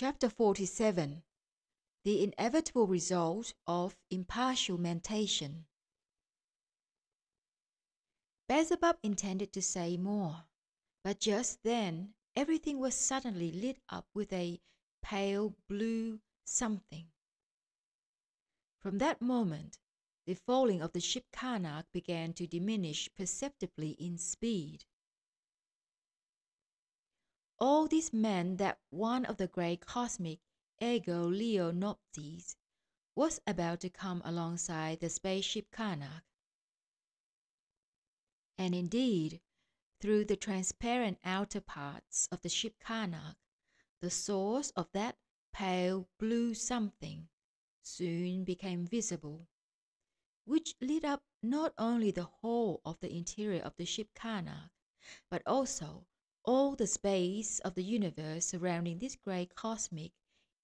Chapter 47. The inevitable result of impartial mentation. Beelzebub intended to say more, but just then everything was suddenly lit up with a pale blue something. From that moment, the falling of the ship Karnak began to diminish perceptibly in speed. All this meant that one of the great cosmic Egolionopties was about to come alongside the spaceship Karnak. And indeed, through the transparent outer parts of the ship Karnak, the source of that pale blue something soon became visible, which lit up not only the whole of the interior of the ship Karnak, but also all the space of the universe surrounding this great cosmic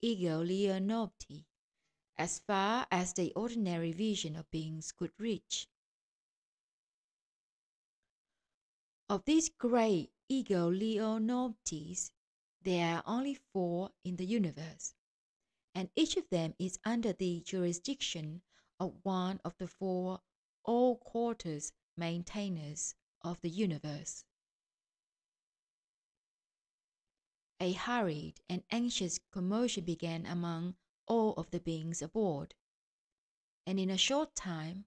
Egolionopty, as far as the ordinary vision of beings could reach. Of these great Egolionopties, there are only 4 in the universe, and each of them is under the jurisdiction of one of the 4 all-quarters maintainers of the universe. A hurried and anxious commotion began among all of the beings aboard, and in a short time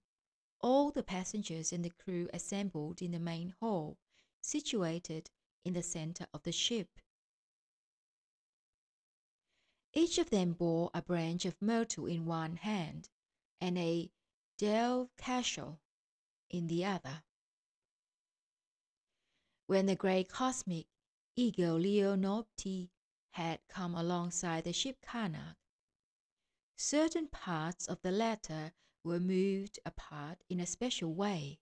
all the passengers and the crew assembled in the main hall, situated in the center of the ship. Each of them bore a branch of myrtle in one hand and a Devd'el Kascho in the other. When the great cosmic Egolionopty had come alongside the ship Karnak, certain parts of the latter were moved apart in a special way,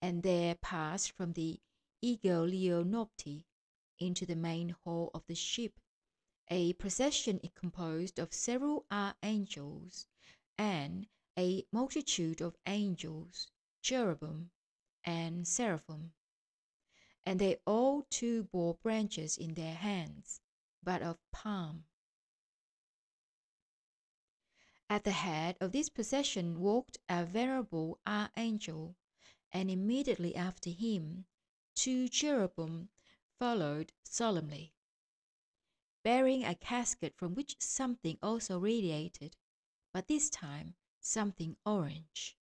and there passed from the Egolionopty into the main hall of the ship a procession composed of several archangels and a multitude of angels, cherubim, and seraphim, and they all too bore branches in their hands, but of palm. At the head of this procession walked a venerable archangel, and immediately after him 2 cherubim followed solemnly, bearing a casket from which something also radiated, but this time something orange.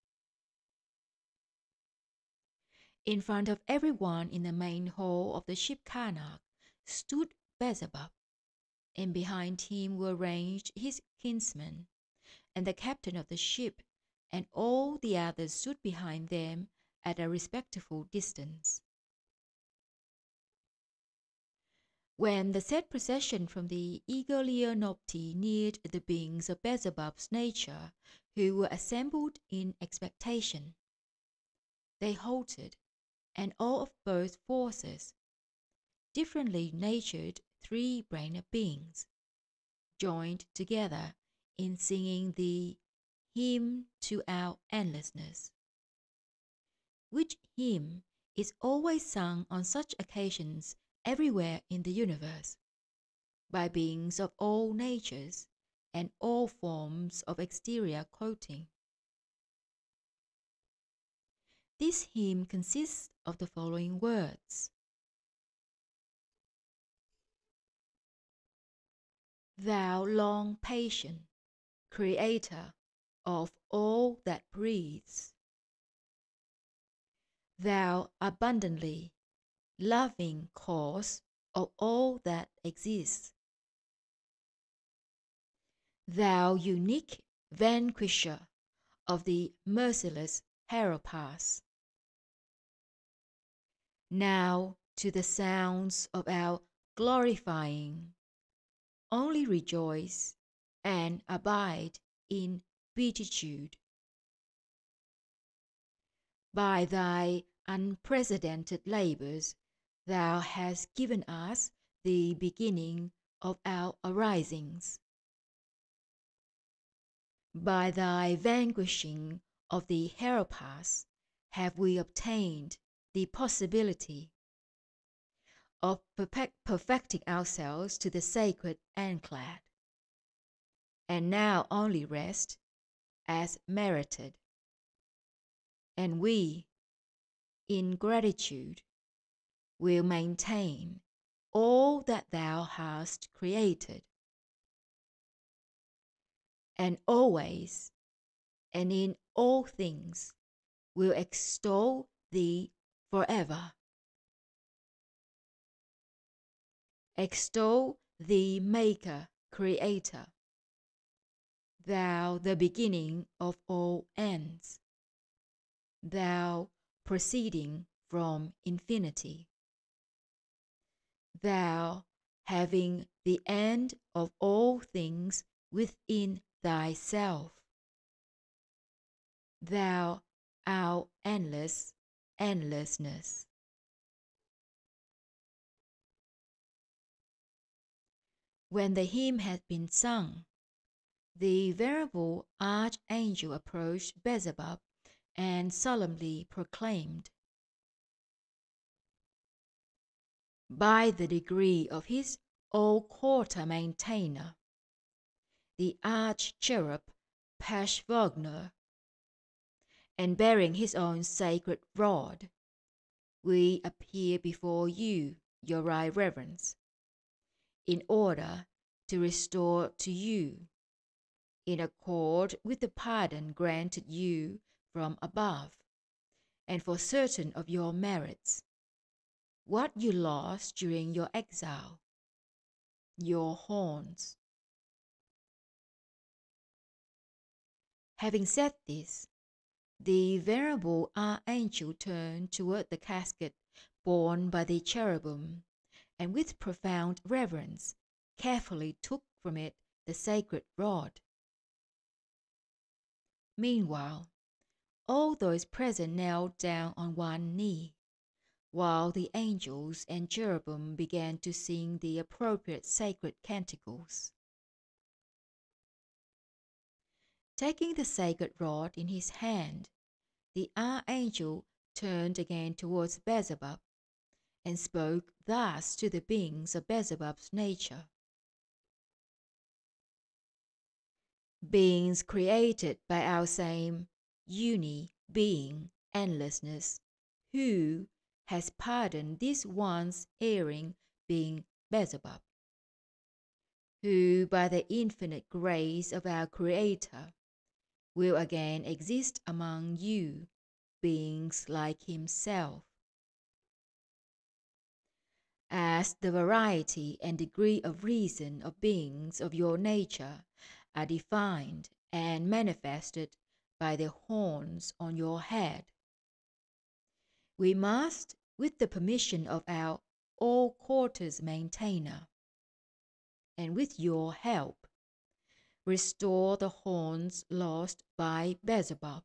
In front of everyone in the main hall of the ship Karnak stood Beelzebub, and behind him were ranged his kinsmen, and the captain of the ship, and all the others stood behind them at a respectful distance. When the said procession from the Egolionopty neared the beings of Beelzebub's nature, who were assembled in expectation, they halted, and all of both forces, differently natured 3-brained beings, joined together in singing the Hymn to Our Endlessness, which hymn is always sung on such occasions everywhere in the universe, by beings of all natures and all forms of exterior coating. This hymn consists of the following words: Thou long patient, Creator of all that breathes, Thou abundantly loving cause of all that exists, Thou unique vanquisher of the merciless Heropass. Now to the sounds of our glorifying, only rejoice and abide in beatitude. By thy unprecedented labors, thou hast given us the beginning of our arisings. By thy vanquishing of the Heropass have we obtained the possibility of perfecting ourselves to the sacred Anklad, and now only rest as merited. And we, in gratitude, will maintain all that thou hast created, and always and in all things will extol thee forever. Extol thee, Maker, Creator, thou the beginning of all ends, thou proceeding from infinity, thou having the end of all things within thyself, thou our endless endlessness. When the hymn had been sung, the venerable archangel approached Beelzebub and solemnly proclaimed, by the degree of his all-quarter maintainer, the Archcherub Peshtvogner, and bearing his own sacred rod, we appear before you, your right reverence, in order to restore to you, in accord with the pardon granted you from above, and for certain of your merits, what you lost during your exile, your horns. Having said this, the venerable archangel turned toward the casket borne by the cherubim, and with profound reverence carefully took from it the sacred rod. Meanwhile, all those present knelt down on one knee, while the angels and cherubim began to sing the appropriate sacred canticles. Taking the sacred rod in his hand, the archangel turned again towards Beelzebub, and spoke thus to the beings of Beelzebub's nature. Beings created by our same uni-being endlessness, who has pardoned this once erring being Beelzebub, who by the infinite grace of our Creator will again exist among you, beings like himself. As the variety and degree of reason of beings of your nature are defined and manifested by the horns on your head, we must, with the permission of our all-quarters maintainer, and with your help, restore the horns lost by Beelzebub.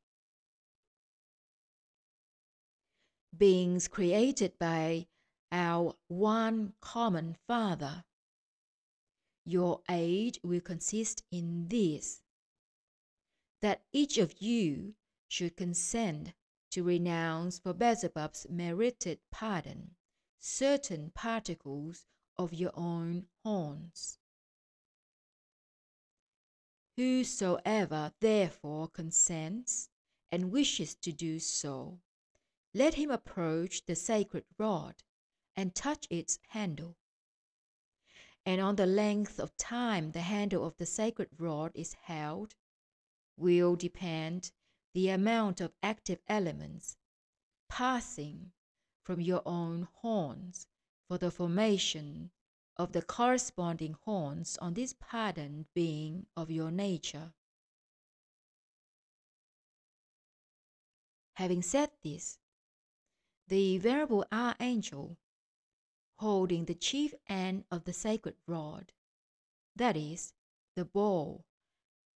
Beings created by our one common Father, your aid will consist in this, that each of you should consent to renounce for Beelzebub's merited pardon certain particles of your own horns. Whosoever therefore consents and wishes to do so, let him approach the sacred rod and touch its handle. And on the length of time the handle of the sacred rod is held will depend the amount of active elements passing from your own horns for the formation of the corresponding horns on this pardoned being of your nature. Having said this, the venerable archangel, holding the chief end of the sacred rod, that is, the ball,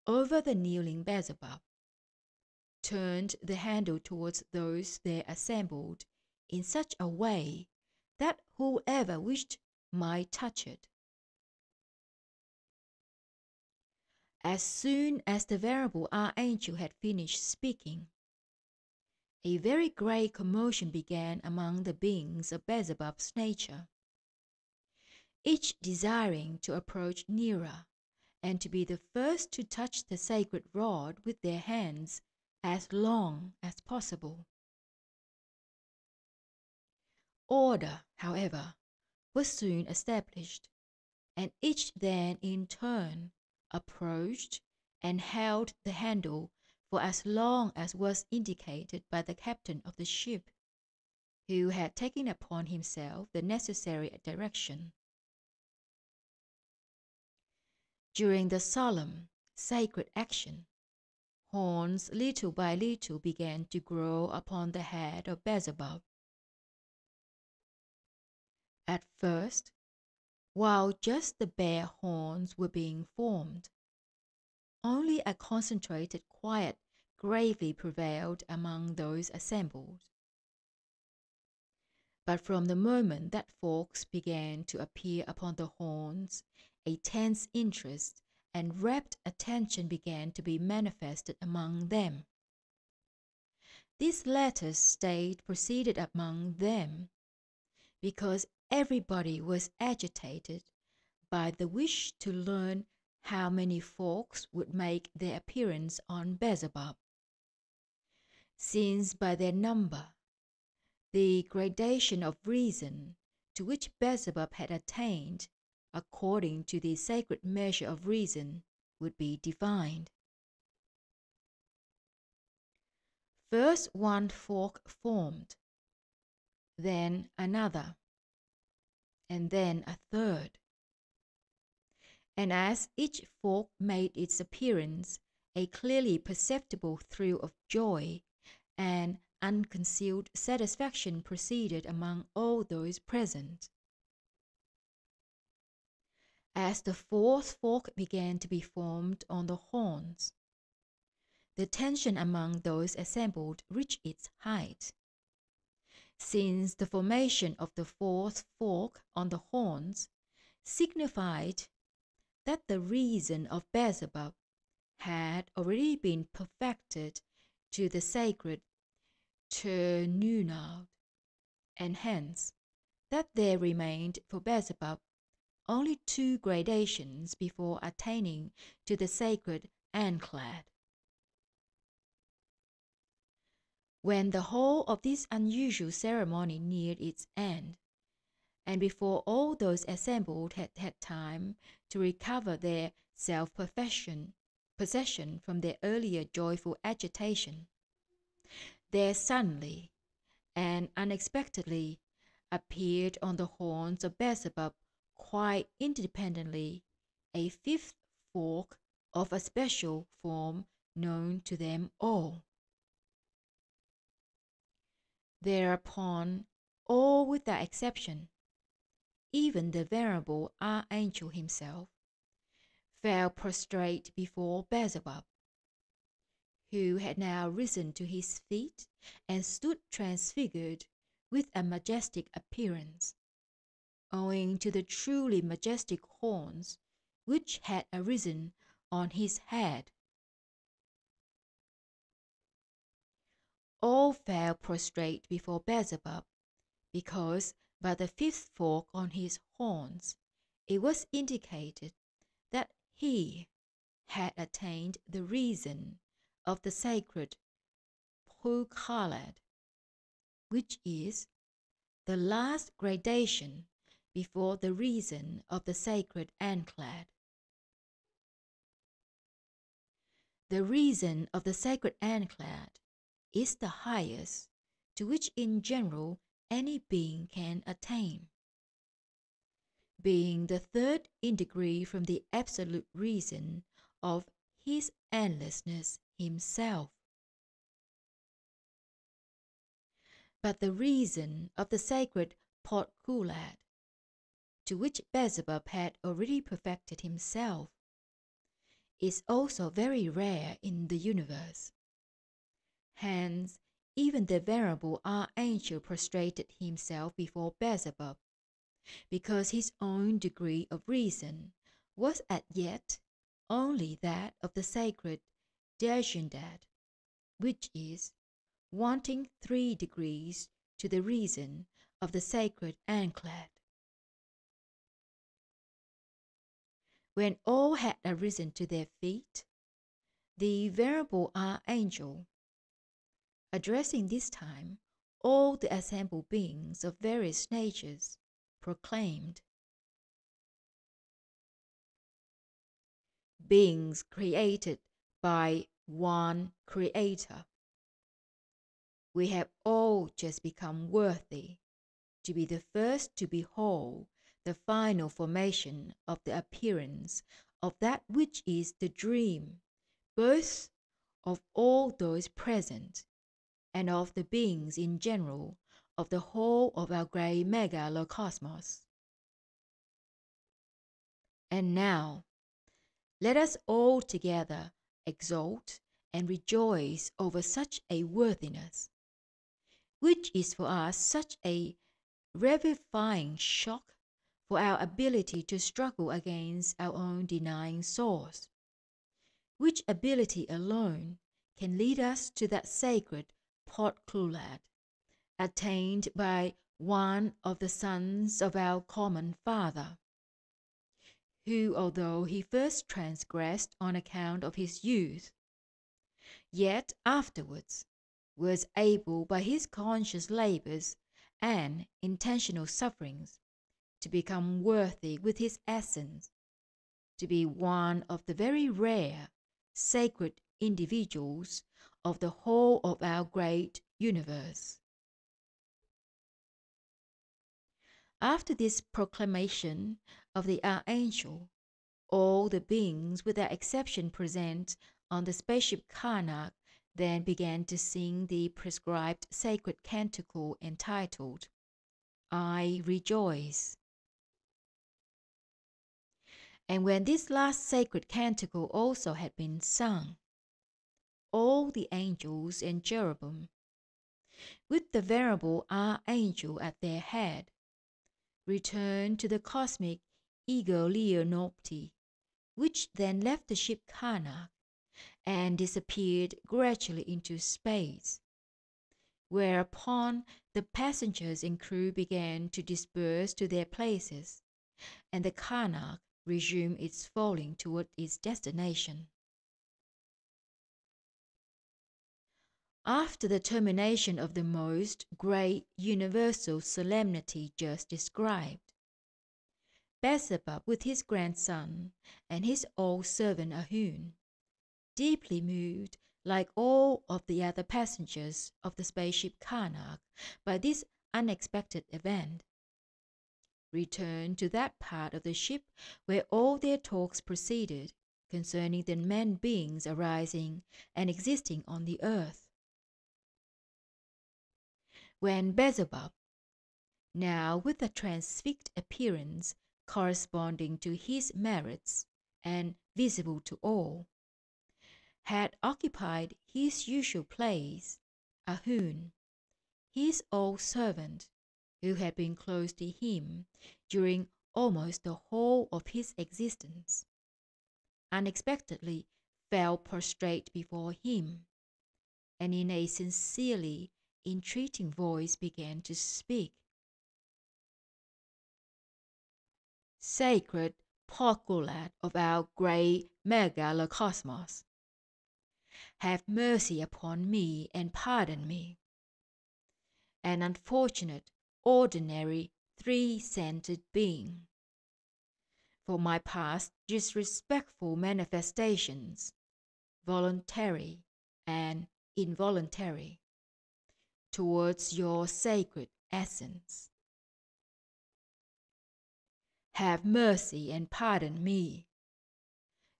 over the kneeling Beelzebub, turned the handle towards those there assembled in such a way that whoever wished might touch it. As soon as the venerable archangel had finished speaking, a very great commotion began among the beings of Beelzebub's nature, each desiring to approach nearer and to be the first to touch the sacred rod with their hands as long as possible. Order, however, was soon established, and each then in turn approached and held the handle for as long as was indicated by the captain of the ship, who had taken upon himself the necessary direction. During the solemn, sacred action, horns little by little began to grow upon the head of Beelzebub. At first, while just the bare horns were being formed, only a concentrated quiet gravely prevailed among those assembled. But from the moment that forks began to appear upon the horns, a tense interest and rapt attention began to be manifested among them. This latter state proceeded among them because everybody was agitated by the wish to learn how many forks would make their appearance on Beelzebub, since by their number the gradation of reason to which Beelzebub had attained according to the sacred measure of reason would be defined. First one fork formed, then another, and then a third. And as each fork made its appearance, a clearly perceptible thrill of joy and unconcealed satisfaction proceeded among all those present. As the fourth fork began to be formed on the horns, the tension among those assembled reached its height, since the formation of the fourth fork on the horns signified that the reason of Beelzebub had already been perfected to the sacred Ternoonald, and hence that there remained for Beelzebub only two gradations before attaining to the sacred Anklad. When the whole of this unusual ceremony neared its end, and before all those assembled had had time to recover their self-possession from their earlier joyful agitation, there suddenly and unexpectedly appeared on the horns of Beelzebub quite independently a fifth fork of a special form known to them all. Thereupon, all without exception, even the venerable Archangel himself, fell prostrate before Beelzebub, who had now risen to his feet and stood transfigured with a majestic appearance, owing to the truly majestic horns which had arisen on his head. All fell prostrate before Beelzebub, because by the fifth fork on his horns it was indicated that he had attained the reason of the sacred Podkoolad, which is the last gradation before the reason of the sacred Anklad. The reason of the sacred Anklad is the highest to which in general any being can attain, being the third in degree from the absolute reason of his endlessness himself. But the reason of the sacred Podkoolad, to which Beelzebub had already perfected himself, is also very rare in the universe. Hence, even the venerable Archangel prostrated himself before Beelzebub, because his own degree of reason was as yet only that of the sacred Degindad, which is wanting 3 degrees to the reason of the sacred Anklad. When all had arisen to their feet, the venerable archangel, addressing this time all the assembled beings of various natures, proclaimed, "Beings created by one Creator, we have all just become worthy to be the first to behold the final formation of the appearance of that which is the dream, both of all those present and of the beings in general of the whole of our great megalocosmos. And now, let us all together exult and rejoice over such a worthiness, which is for us such a revivifying shock for our ability to struggle against our own denying source, which ability alone can lead us to that sacred Podkoolad, attained by one of the sons of our common Father, who, although he first transgressed on account of his youth, yet afterwards was able by his conscious labors and intentional sufferings to become worthy with his essence, to be one of the very rare, sacred individuals of the whole of our great universe." After this proclamation of the archangel, all the beings without exception present on the spaceship Karnak then began to sing the prescribed sacred canticle entitled, "I Rejoice." And when this last sacred canticle also had been sung, all the angels and cherubim, with the venerable archangel at their head, returned to the cosmic Egolionopty, which then left the ship Karnak and disappeared gradually into space, whereupon the passengers and crew began to disperse to their places, and the Karnak resumed its falling toward its destination. After the termination of the most great universal solemnity just described, Beelzebub with his grandson and his old servant Ahun, deeply moved like all of the other passengers of the spaceship Karnak by this unexpected event, returned to that part of the ship where all their talks proceeded concerning the man beings arising and existing on the earth. When Beelzebub, now with a transfixed appearance corresponding to his merits and visible to all, had occupied his usual place, Ahun, his old servant, who had been close to him during almost the whole of his existence, unexpectedly fell prostrate before him, and in a sincerely entreating voice began to speak. "Sacred Podkoolad of our great megalocosmos, have mercy upon me and pardon me, an unfortunate, ordinary, three-centered being, for my past disrespectful manifestations, voluntary and involuntary, towards your sacred essence. Have mercy and pardon me,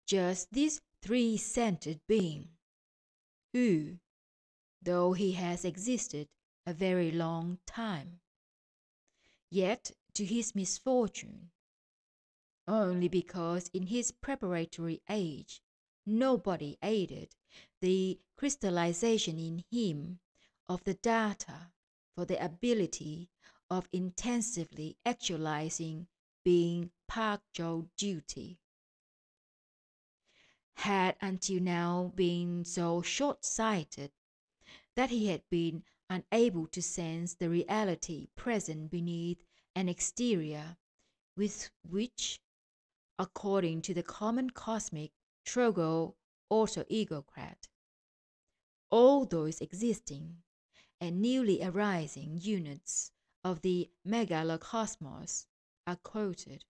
just this three-centered being, who, though he has existed a very long time, yet to his misfortune, only because in his preparatory age nobody aided the crystallization in him of the data for the ability of intensively actualizing being Partkdolg-duty, had until now been so short-sighted that he had been unable to sense the reality present beneath an exterior with which, according to the common cosmic Trogoautoegocrat. All those existing and newly arising units of the megalocosmos are quoted,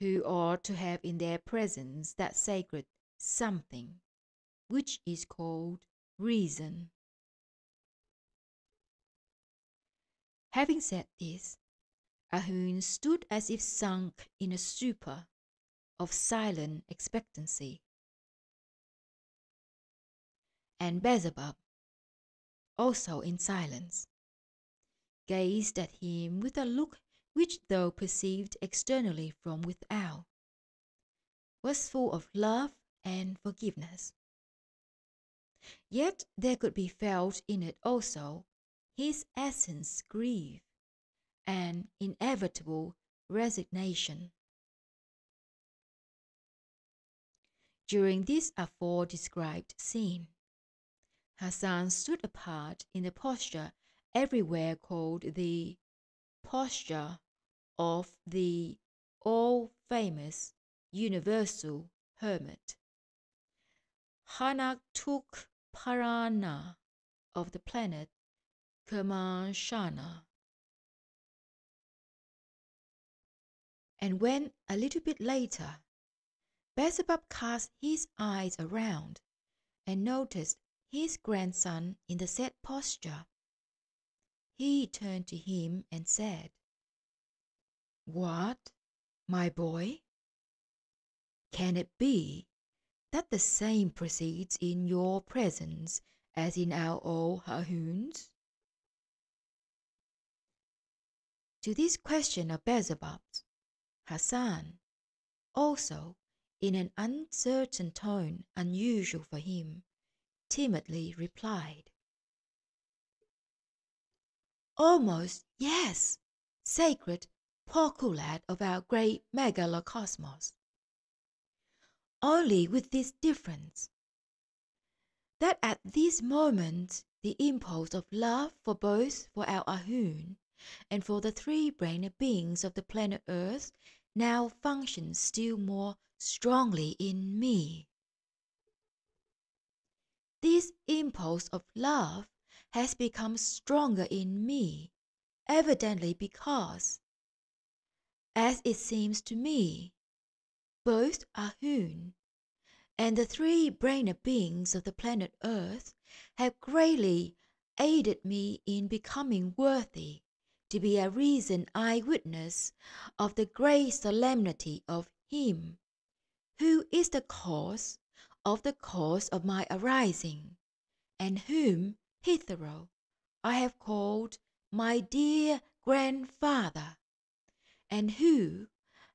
who are to have in their presence that sacred something, which is called reason. Having said this, Ahune stood as if sunk in a stupor of silent expectancy. And Beelzebub, also in silence, gazed at him with a look which, though perceived externally from without, was full of love and forgiveness. Yet there could be felt in it also his essence grief and inevitable resignation. During this afore-described scene, Hassan stood apart in the posture everywhere called the posture of the all-famous universal hermit, Harnatoolkpararana of the planet Kirmankshana. And when, a little bit later, Beelzebub cast his eyes around and noticed his grandson in the said posture, he turned to him and said, "What, my boy? Can it be that the same proceeds in your presence as in our old Ahune's?" To this question of Beelzebub's, Hassan, also in an uncertain tone unusual for him, timidly replied, "Almost, yes, sacred Podkoolad of our great megalocosmos. Only with this difference, that at this moment the impulse of love for both for our Ahune and for the three-brained beings of the planet Earth now functions still more strongly in me. This impulse of love has become stronger in me, evidently because, as it seems to me, both Ahune and the three-brained beings of the planet Earth have greatly aided me in becoming worthy to be a recent eyewitness of the great solemnity of Him who is the cause of my arising, and whom hitherto I have called my dear grandfather, and who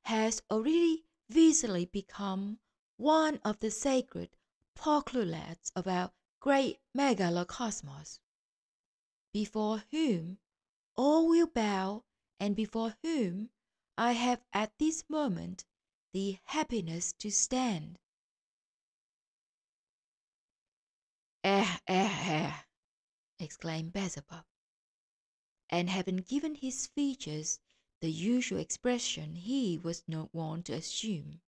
has already visibly become one of the sacred Podkoolads of our great megalocosmos, before whom all will bow, and before whom I have at this moment the happiness to stand." Exclaimed Beelzebub, and having given his features the usual expression he was not wont to assume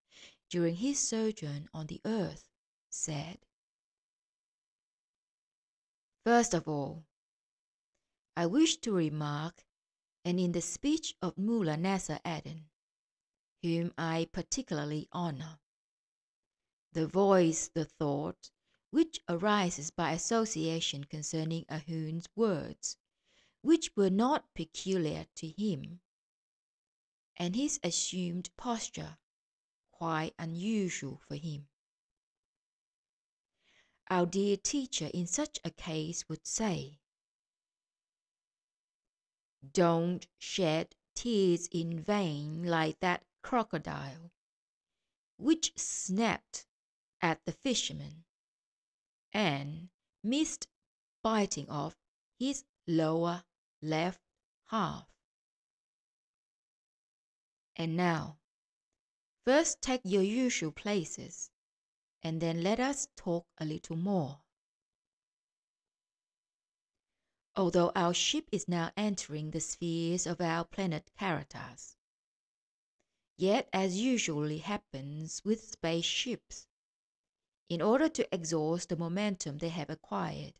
during his sojourn on the earth, said, "First of all, I wish to remark, and in the speech of Mullah Nasser Aden, whom I particularly honor, the voice, the thought, which arises by association concerning Ahune's words, which were not peculiar to him, and his assumed posture, quite unusual for him. Our dear teacher in such a case would say, 'Don't shed tears in vain like that crocodile, which snapped at the fisherman, and missed biting off his lower left half. And now, first take your usual places, and then let us talk a little more. Although our ship is now entering the spheres of our planet Karatas, Yet, as usually happens with spaceships, in order to exhaust the momentum they have acquired,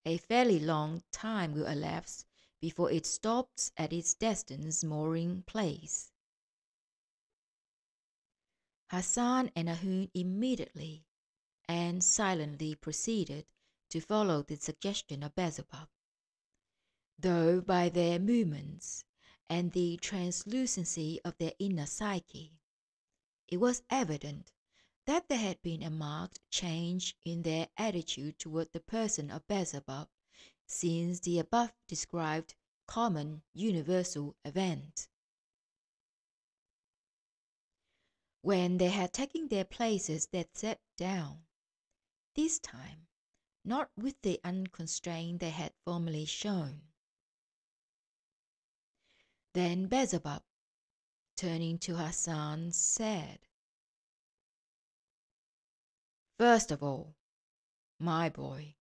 a fairly long time will elapse before it stops at its destined mooring place. Hassan and Ahun immediately and silently proceeded to follow the suggestion of Beelzebub, though by their movements and the translucency of their inner psyche, it was evident that there had been a marked change in their attitude toward the person of Beelzebub since the above described common universal event. When they had taken their places, they sat down, this time not with the unconstraint they had formerly shown. Then Beelzebub, turning to Hassan, said, "First of all, my boy,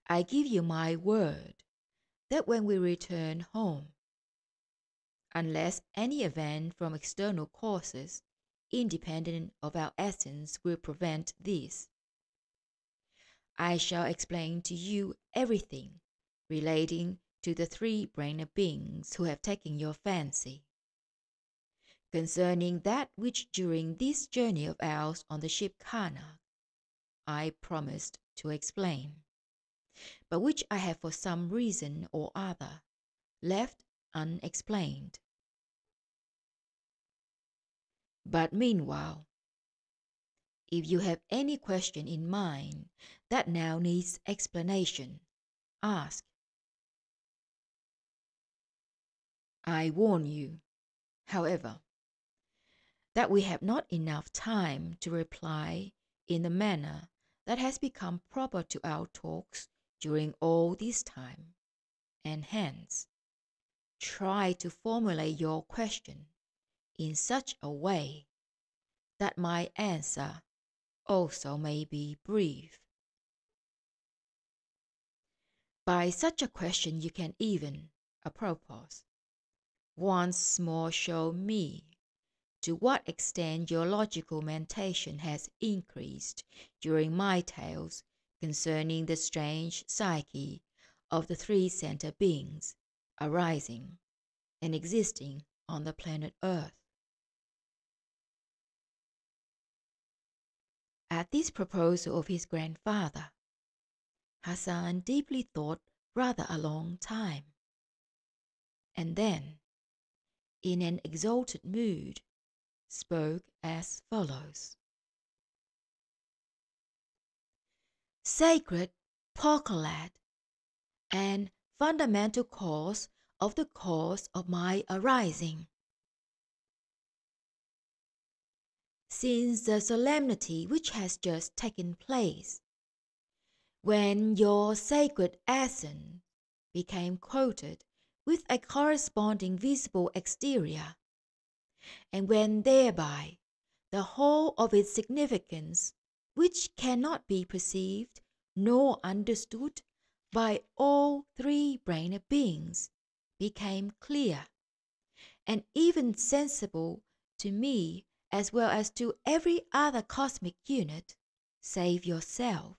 I give you my word that when we return home, unless any event from external causes independent of our essence will prevent this, I shall explain to you everything relating to the three-brained beings who have taken your fancy, concerning that which during this journey of ours on the ship Karnak I promised to explain, but which I have for some reason or other left unexplained. But meanwhile, if you have any question in mind that now needs explanation, ask. I warn you, however, that we have not enough time to reply in the manner that has become proper to our talks during all this time, and hence try to formulate your question in such a way that my answer also may be brief. By such a question you can even, apropos, once more show me to what extent your logical mentation has increased during my tales concerning the strange psyche of the three center beings arising and existing on the planet Earth. At this proposal of his grandfather, Hassan deeply thought rather a long time, and then, in an exalted mood, spoke as follows. Sacred Podkoolad, and fundamental cause of the cause of my arising. Since the solemnity which has just taken place, when your sacred essence became quoted with a corresponding visible exterior, and when thereby the whole of its significance, which cannot be perceived nor understood by all three-brained beings, became clear, and even sensible to me as well as to every other cosmic unit, save yourself,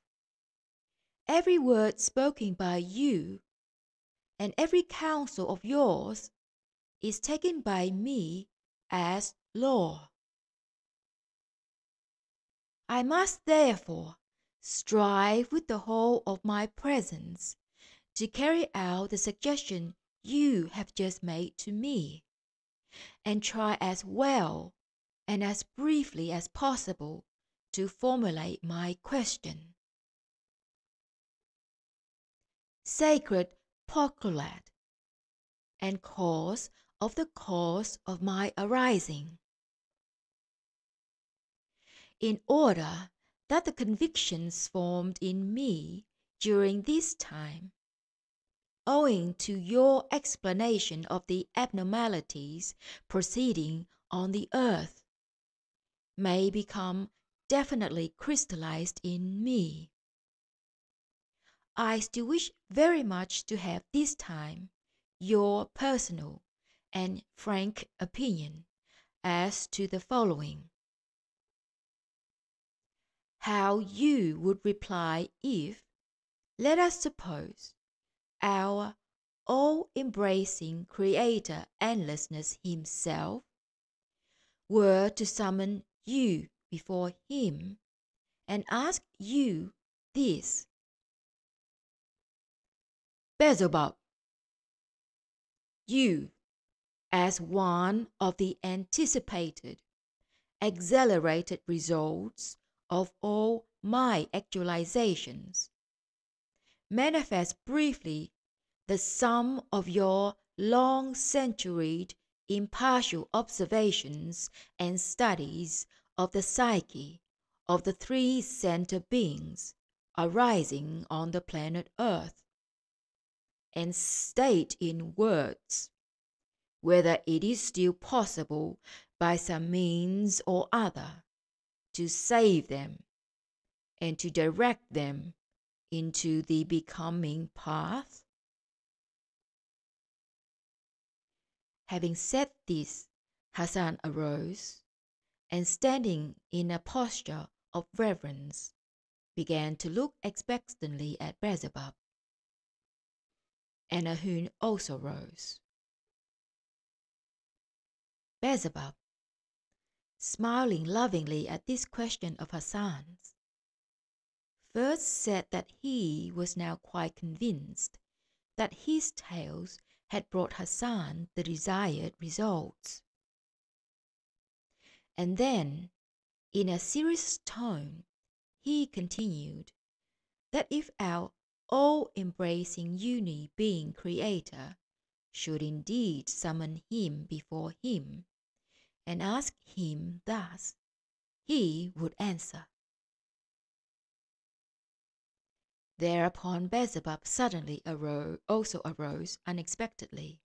every word spoken by you and every counsel of yours is taken by me as law. I must therefore strive with the whole of my presence to carry out the suggestion you have just made to me, and try as well and as briefly as possible to formulate my question. Sacred Podkoolad, and cause of the cause of my arising. In order that the convictions formed in me during this time, owing to your explanation of the abnormalities proceeding on the earth, may become definitely crystallized in me, I still wish very much to have this time your personal and frank opinion as to the following: how you would reply if, let us suppose, our all-embracing Creator Endlessness Himself were to summon you before Him and ask you this: Beelzebub, you, as one of the anticipated, accelerated results of all my actualizations, manifest briefly the sum of your long-centuried impartial observations and studies of the psyche of the three center beings arising on the planet Earth, and state in words whether it is still possible by some means or other to save them and to direct them into the becoming path. Having said this, Hassan arose, and standing in a posture of reverence, began to look expectantly at Beelzebub. And Ahun also rose. Beelzebub, smiling lovingly at this question of Hassan's, first said that he was now quite convinced that his tales had brought Hassan the desired results. And then, in a serious tone, he continued that if our all-embracing uni-being Creator should indeed summon him before him and ask him thus, he would answer. Thereupon Beelzebub suddenly also arose unexpectedly,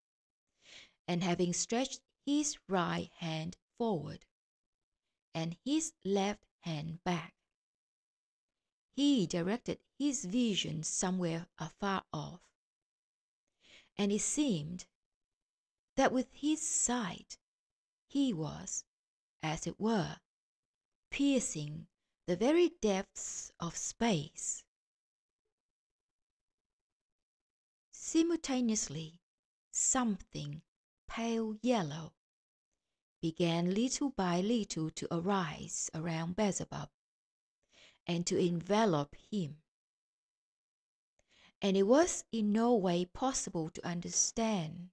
and having stretched his right hand forward and his left hand back, he directed his vision somewhere afar off, and it seemed that with his sight he was, as it were, piercing the very depths of space. Simultaneously, something pale yellow began little by little to arise around Beelzebub and to envelop him. And it was in no way possible to understand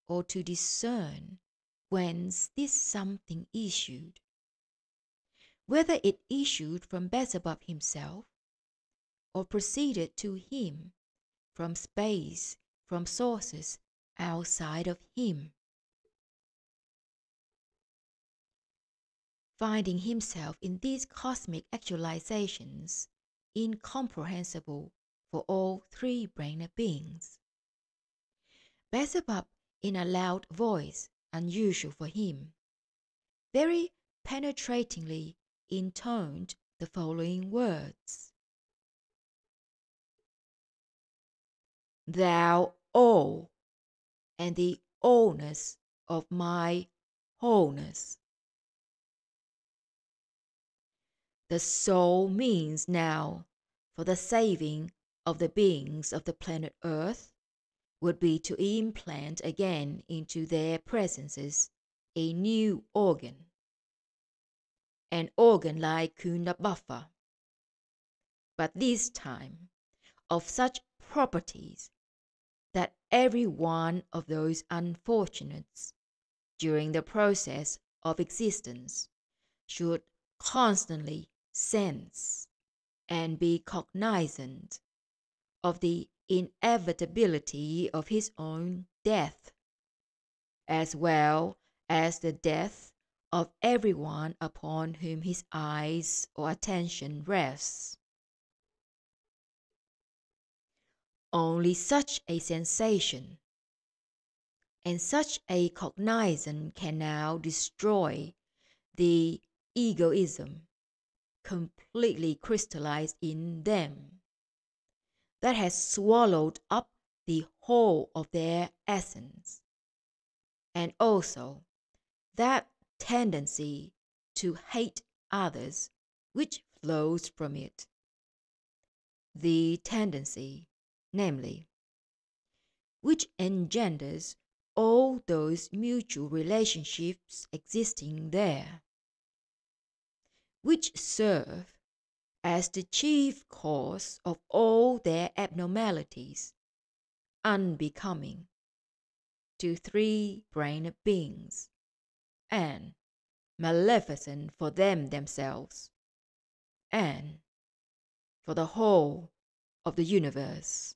or to discern whence this something issued, whether it issued from Beelzebub himself or proceeded to him from space, from sources outside of him. Finding himself in these cosmic actualizations incomprehensible for all three-brained beings, Beelzebub, in a loud voice unusual for him, very penetratingly intoned the following words: Thou all, and the allness of my wholeness. The sole means now for the saving of the beings of the planet Earth would be to implant again into their presences a new organ, an organ like Kundabuffer, but this time of such properties that every one of those unfortunates during the process of existence should constantly sense and be cognizant of the inevitability of his own death, as well as the death of everyone upon whom his eyes or attention rests. Only such a sensation and such a cognizance can now destroy the egoism completely crystallized in them, that has swallowed up the whole of their essence, and also that tendency to hate others which flows from it. The tendency, namely, which engenders all those mutual relationships existing there, which serve as the chief cause of all their abnormalities, unbecoming to three-brained beings, and maleficent for them themselves, and for the whole of the universe.